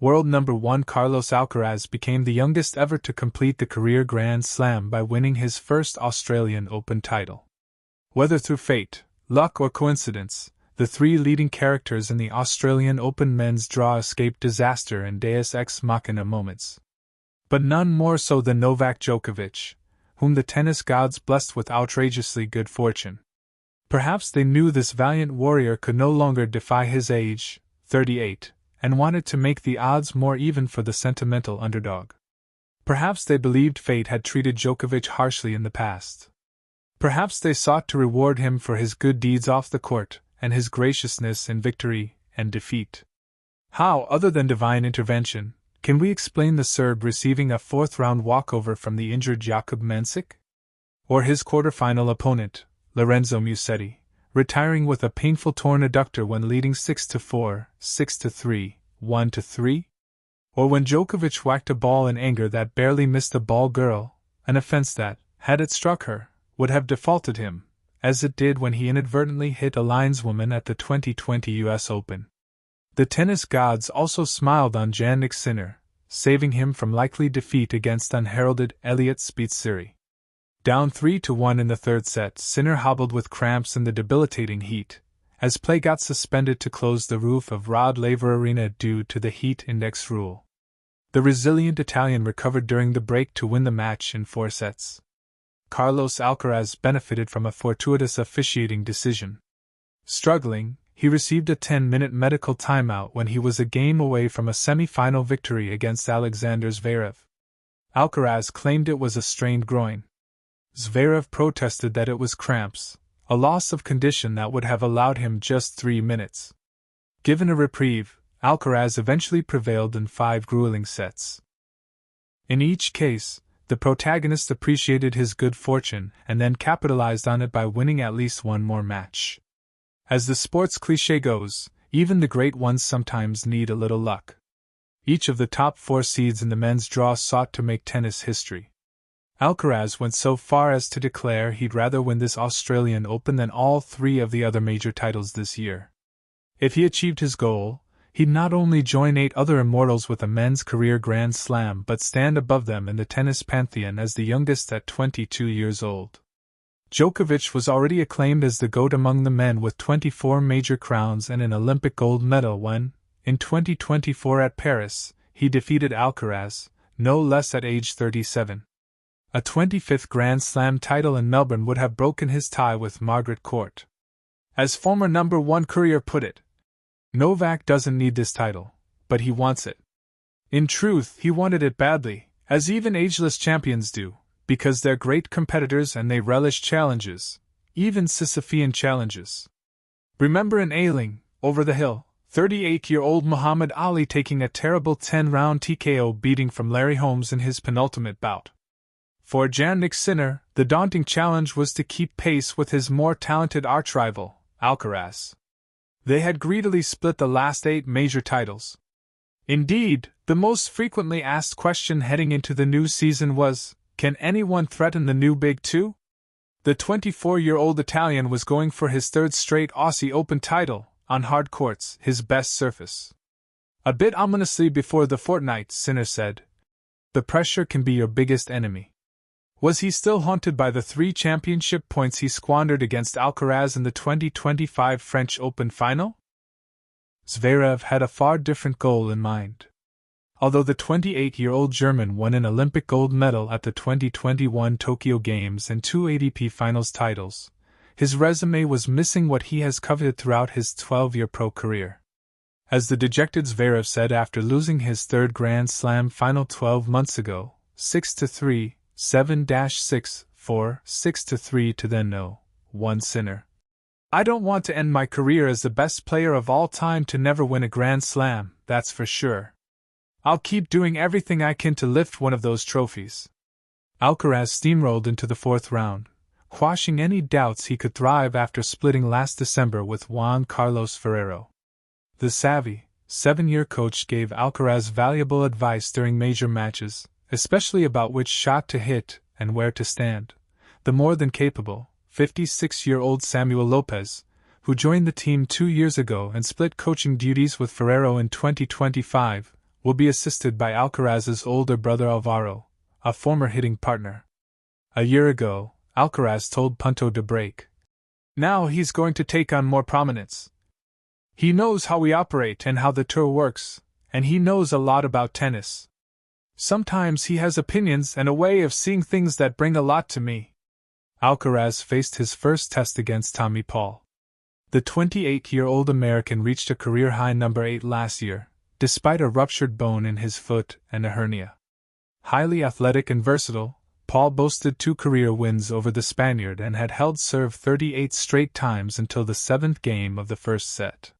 World number 1 Carlos Alcaraz became the youngest ever to complete the career Grand Slam by winning his first Australian Open title. Whether through fate, luck, or coincidence, the three leading characters in the Australian Open men's draw escaped disaster and deus ex machina moments. But none more so than Novak Djokovic, whom the tennis gods blessed with outrageously good fortune. Perhaps they knew this valiant warrior could no longer defy his age, 38, and wanted to make the odds more even for the sentimental underdog. Perhaps they believed fate had treated Djokovic harshly in the past. Perhaps they sought to reward him for his good deeds off the court, and his graciousness in victory and defeat. How, other than divine intervention, can we explain the Serb receiving a fourth-round walkover from the injured Jakub Mensik? Or his quarter-final opponent, Lorenzo Musetti, retiring with a painful torn adductor when leading 6-4, 6-3, 1-3? Or when Djokovic whacked a ball in anger that barely missed a ball girl, an offense that, had it struck her, would have defaulted him, as it did when he inadvertently hit a lineswoman at the 2020 US Open. The tennis gods also smiled on Jannik Sinner, saving him from likely defeat against unheralded Elliot Spitzeri. Down 3-1 in the third set, Sinner hobbled with cramps in the debilitating heat, as play got suspended to close the roof of Rod Laver Arena due to the heat index rule. The resilient Italian recovered during the break to win the match in 4 sets. Carlos Alcaraz benefited from a fortuitous officiating decision. Struggling, he received a 10-minute medical timeout when he was a game away from a semi-final victory against Alexander Zverev. Alcaraz claimed it was a strained groin. Zverev protested that it was cramps, a loss of condition that would have allowed him just 3 minutes. Given a reprieve, Alcaraz eventually prevailed in 5 grueling sets. In each case, the protagonist appreciated his good fortune and then capitalized on it by winning at least one more match. As the sports cliché goes, even the great ones sometimes need a little luck. Each of the top 4 seeds in the men's draw sought to make tennis history. Alcaraz went so far as to declare he'd rather win this Australian Open than all 3 of the other major titles this year. If he achieved his goal, he'd not only join 8 other immortals with a men's career Grand Slam but stand above them in the tennis pantheon as the youngest at 22 years old. Djokovic was already acclaimed as the GOAT among the men with 24 major crowns and an Olympic gold medal when, in 2024 at Paris, he defeated Alcaraz, no less at age 37. A 25th Grand Slam title in Melbourne would have broken his tie with Margaret Court. As former number 1 Courier put it, Novak doesn't need this title, but he wants it. In truth, he wanted it badly, as even ageless champions do, because they're great competitors and they relish challenges, even Sisyphean challenges. Remember in Ailing, over the hill, 38-year-old Muhammad Ali taking a terrible 10-round TKO beating from Larry Holmes in his penultimate bout. For Jannik Sinner, the daunting challenge was to keep pace with his more talented archrival, Alcaraz. They had greedily split the last 8 major titles. Indeed, the most frequently asked question heading into the new season was, can anyone threaten the new Big Two? The 24-year-old Italian was going for his 3rd straight Aussie Open title, on hard courts, his best surface. A bit ominously before the fortnight, Sinner said, "The pressure can be your biggest enemy." Was he still haunted by the 3 championship points he squandered against Alcaraz in the 2025 French Open final? Zverev had a far different goal in mind. Although the 28-year-old German won an Olympic gold medal at the 2021 Tokyo Games and 2 ATP Finals titles, his resume was missing what he has coveted throughout his 12-year pro career. As the dejected Zverev said after losing his 3rd Grand Slam final 12 months ago, 6-3, 7-6, 4, 6-3 to then no, 1 Sinner. I don't want to end my career as the best player of all time to never win a Grand Slam, that's for sure. I'll keep doing everything I can to lift one of those trophies. Alcaraz steamrolled into the 4th round, quashing any doubts he could thrive after splitting last December with Juan Carlos Ferrero. The savvy, 7-year coach gave Alcaraz valuable advice during major matches, especially about which shot to hit and where to stand. The more than capable, 56-year-old Samuel Lopez, who joined the team 2 years ago and split coaching duties with Ferrero in 2025, will be assisted by Alcaraz's older brother Alvaro, a former hitting partner. A year ago, Alcaraz told Punto de break. Now he's going to take on more prominence. He knows how we operate and how the tour works, and he knows a lot about tennis. Sometimes he has opinions and a way of seeing things that bring a lot to me. Alcaraz faced his first test against Tommy Paul. The 28-year-old American reached a career-high number 8 last year, despite a ruptured bone in his foot and a hernia. Highly athletic and versatile, Paul boasted 2 career wins over the Spaniard and had held serve 38 straight times until the 7th game of the first set.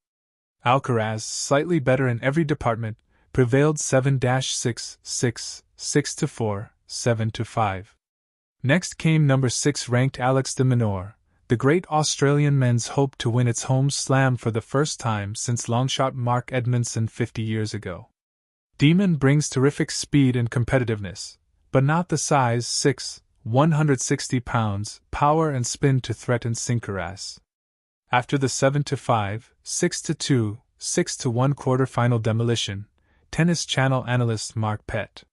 Alcaraz, slightly better in every department, prevailed 7-6, 6, 6-4, 7-5. Next came number 6 ranked Alex de Minaur. The great Australian men's hope to win its home slam for the first time since longshot Mark Edmondson 50 years ago. Demon brings terrific speed and competitiveness, but not the size 6, 160 pounds, power and spin to threaten Alcaraz. After the 7-5, 6-2, 6-1 quarter-final demolition, Tennis Channel analyst Mark Pett